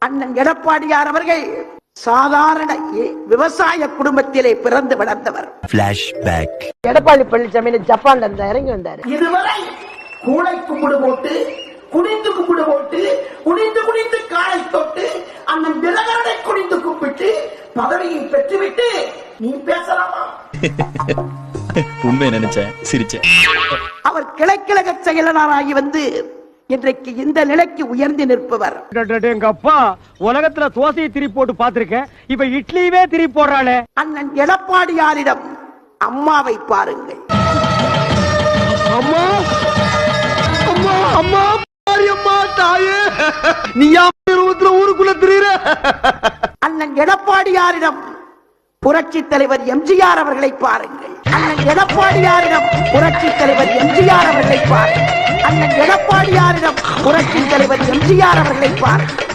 அண்ணன் எடப்பாடியார் அவர்கள் சாதாரண விவசாய குடும்பத்திலே பிறந்து வளர்ந்தவர். எடப்பாடி பழனிசாமி ஜப்பான்ல இருந்தா இறங்கி வந்தாரு. இதுவரை கூடை கும்பிடு போட்டு குனிந்து கும்பிடு போட்டு குனிந்து காலை தொட்டு அண்ணன் தினகரனை குனிந்து கும்பிட்டு பதவியை பெற்றுவிட்டு நீ பேசலாமா? உண்மை நினைச்சேன், சிரிச்சேன். அவர் கிளைக்கழக செயலாளராகி வந்து இன்றைக்கு இந்த நிலைக்கு உயர்ந்து நிற்பவர். எங்க அப்பா உலகத்துல தோசையை திருப்பி போட்டு பாத்திருக்கேன், இப்ப இட்லியவே திருப்பி போடுறாளே. அண்ணன் எடப்பாடியாரிடம் அம்மாவை பாருங்கள். அம்மா அம்மா அம்மா அம்மா தாயே, நீ ஊருக்குள்ள திரியிற. அண்ணன் எடப்பாடியாரிடம் புரட்சி தலைவர் எம்ஜிஆர் அவர்களை பாருங்கள். அண்ணன் எடப்பாடியாரிடம் புரட்சி தலைவர் எம்ஜிஆர் அவர்களை பாருங்கள். அண்ணன் எடப்பாடியாரிடம் புரட்சி தலைவர் எம்ஜிஆர் அவர்களை பாருங்கள்.